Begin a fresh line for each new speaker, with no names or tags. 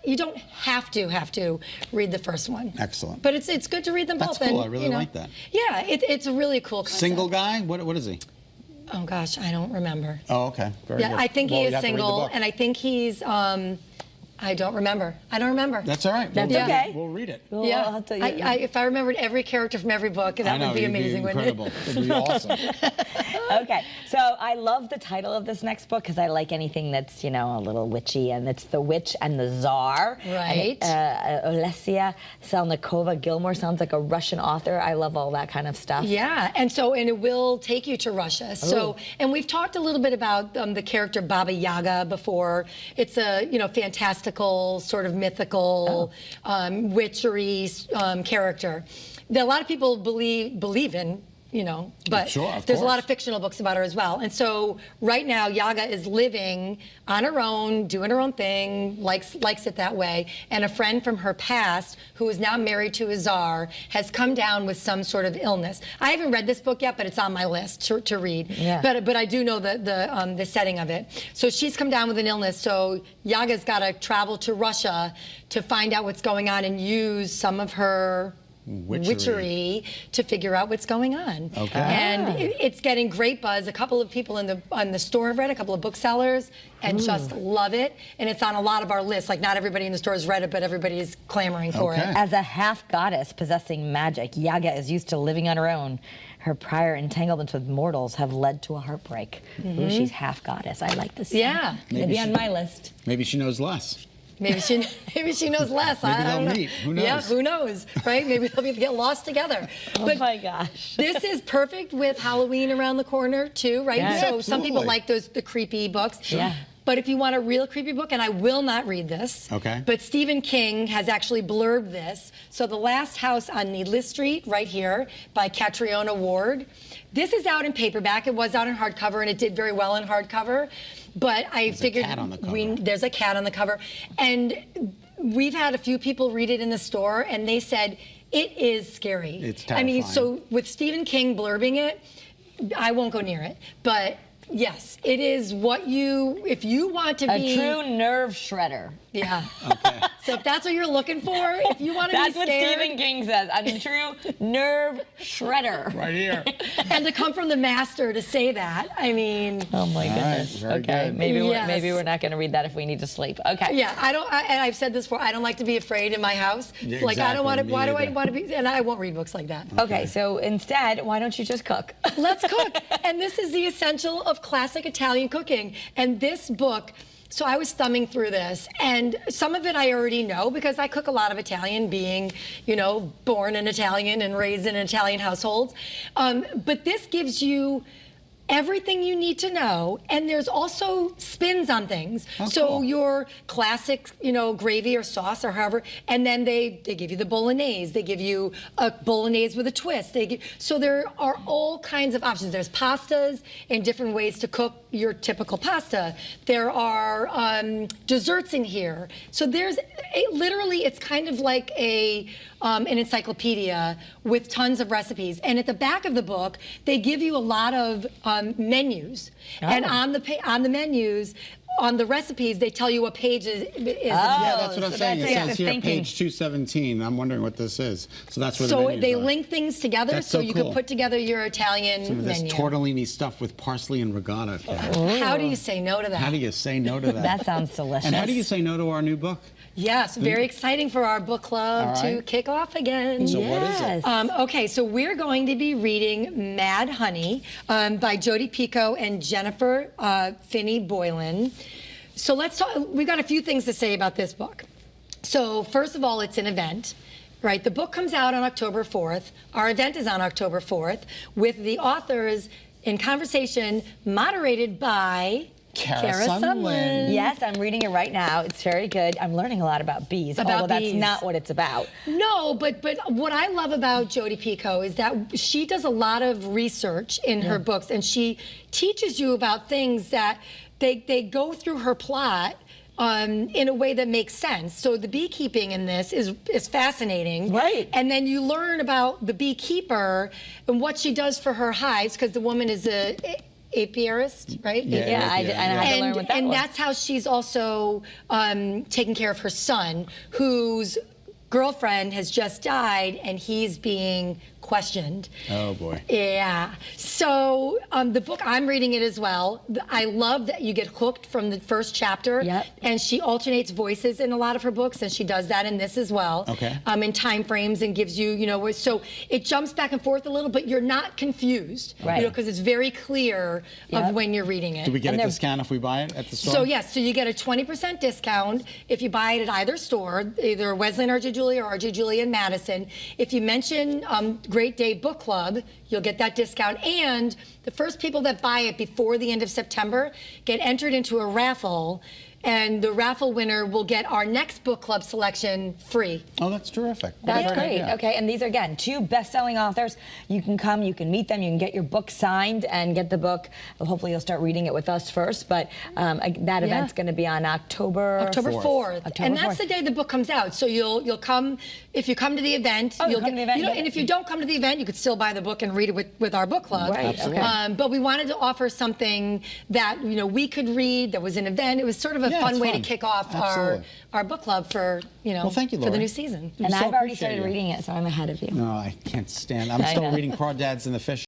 you don't have to read the first one.
Excellent.
But it's good to read them both.
That's cool.
And,
I really like that.
Yeah, it's a really cool concept.
Single guy? What is he?
Oh gosh, I don't remember.
Oh, okay. Very good.
I think
Well,
he
you
is
have to read the
single,
book.
and I think he's. I don't remember.
That's all right.
That's
we'll
okay.
We'll read it.
Well,
Yeah,
I'll tell you.
if I remembered every character from every book, that would be amazing,
incredible.
wouldn't it?
It'd be awesome.
Okay, so I love the title of this next book because I like anything that's, a little witchy, and it's The Witch and the Tsar.
Right.
And, Olesia Salnikova Gilmore sounds like a Russian author. I love all that kind of stuff.
Yeah, and it will take you to Russia. So, and we've talked a little bit about the character Baba Yaga before. It's a fantastical, sort of mythical, witchery character that a lot of people believe in. But
Sure, of
there's a lot
course.
of fictional books about her as well. And so right now, Yaga is living on her own, doing her own thing, likes it that way. And a friend from her past, who is now married to a czar, has come down with some sort of illness. I haven't read this book yet, but it's on my list to read.
Yeah.
But I do know the setting of it. So she's come down with an illness. So Yaga's got to travel to Russia to find out what's going on and use some of her witchery to figure out what's going on.
Okay.
And it's getting great buzz. A couple of people on the store have read, a couple of booksellers, and just love it. And it's on a lot of our lists. Like, not everybody in the store has read it, but everybody is clamoring for it.
As a half-goddess possessing magic, Yaga is used to living on her own. Her prior entanglements with mortals have led to a heartbreak. Ooh, she's half-goddess. I like this.
Yeah.
Maybe on my list.
Maybe she knows less.
Maybe she knows less.
Maybe
I don't
they'll
know.
meet. Who knows?
Yeah, who knows, right? Maybe they'll get lost together.
Oh my gosh.
This is perfect with Halloween around the corner too, right?
Yeah,
so some people
absolutely.
like the creepy books.
Yeah.
But if you want a real creepy book, and I will not read this,
Okay.
but Stephen King has actually blurbed this. So The Last House on Needless Street, right here, by Catriona Ward. This is out in paperback. It was out in hardcover, and it did very well in hardcover. But I figured
cat on the cover.
there's a cat on the cover. And we've had a few people read it in the store, and they said it is scary.
It's
I mean,
terrifying.
so with Stephen King blurbing it, I won't go near it. But yes, it is if you want to be
A true nerve shredder.
Yeah.
Okay.
So if that's what you're looking for, if you want to be
That's what
scared,
Stephen King says. A true nerve shredder.
Right here.
and to come from the master to say that, I mean.
Oh my goodness.
very
Okay,
good.
maybe
Yes.
maybe we're not going to read that if we need to sleep. Okay.
Yeah, and I've said this before. I don't like to be afraid in my house.
Yeah,
Like I don't want to.
exactly,
Why
me
do I
either.
want to be? And I won't read books like that.
Okay, so instead, why don't you just cook?
Let's cook. And this is the essential of classic Italian cooking. And this book. So I was thumbing through this, and some of it I already know because I cook a lot of Italian, being, born an Italian and raised in an Italian household. But this gives you everything you need to know, and there's also spins on things.
Oh,
so
cool.
your classic, gravy or sauce or however, and then they give you the bolognese. They give you a bolognese with a twist. So there are all kinds of options. There's pastas and different ways to cook your typical pasta. There are desserts in here. So literally, it's kind of like an encyclopedia with tons of recipes. And at the back of the book, they give you a lot of menus. And on the menus, on the recipes, they tell you what page is.
Yeah, that's what I'm
so
saying. It
that's
says here,
thinking.
page 217. I'm wondering what this is. So that's where the
So
menus
they
are.
link things together
That's
so
so
you
cool.
can put together your Italian
Some of this
menu.
tortellini stuffed with parsley and regatta.
How do you say no to that?
How do you say no to that?
That sounds delicious.
And how do you say no to our new book?
Yes, very exciting for our book club
All
to
right.
kick off again.
So what is it?
Yes.
Okay, so we're going to be reading Mad Honey by Jodi Picoult and Jennifer Finney Boylan. So let's talk. We've got a few things to say about this book. So first of all, it's an event, right? The book comes out on October 4th. Our event is on October 4th with the authors in conversation moderated by
Kara Sundlin.
Yes, I'm reading it right now. It's very good. I'm learning a lot about bees, although that's
bees.
not what it's about.
No, but what I love about Jodi Picoult is that she does a lot of research in her books, and she teaches you about things that they go through her plot in a way that makes sense. So the beekeeping in this is fascinating.
Right.
And then you learn about the beekeeper and what she does for her hives, because the woman is apiarist, right?
Yeah.
Yeah, I had to learn what that
and
was.
that's how she's also taking care of her son, whose girlfriend has just died, and he's being questioned.
Oh boy.
Yeah. So the book, I'm reading it as well. I love that you get hooked from the first chapter.
Yep.
And she alternates voices in a lot of her books, and she does that in this as well.
Okay.
In time frames, and gives you, so it jumps back and forth a little, but you're not confused.
Right.
Because it's very clear
Yep.
of when you're reading it.
Do we get
And
a
they're-
discount if we buy it at the store?
So yes, so you get a 20% discount if you buy it at either store, either Wesleyan RJ Julia or RJ Julia in Madison. If you mention Great Day Book Club, you'll get that discount. And the first people that buy it before the end of September get entered into a raffle, and the raffle winner will get our next book club selection free.
Oh, that's terrific.
That's
What a
great.
idea.
Okay, and these are, again, 2 best-selling authors. You can come, you can meet them, you can get your book signed and get the book. Well, hopefully you'll start reading it with us first, but that event's going to be on October
4th.
October
And that's
4th.
the day the book comes out. So you'll come, if you come to the event,
Oh,
you'll
come to the event,
you know,
get
and
it.
if you don't come to the event, you could still buy the book and read it with our book club.
Right,
Absolutely.
okay.
But we wanted to offer something that we could read, that was an event. It was sort of a
Yeah,
fun
it's
way
fun.
to kick off
Absolutely.
our book club for
Well, thank you,
for the
Lori.
new season.
And
So
I've already
appreciate
started
you.
reading it, so I'm ahead of you.
No, I can't stand. I'm
I
still
know.
reading Crawdads and the Fish.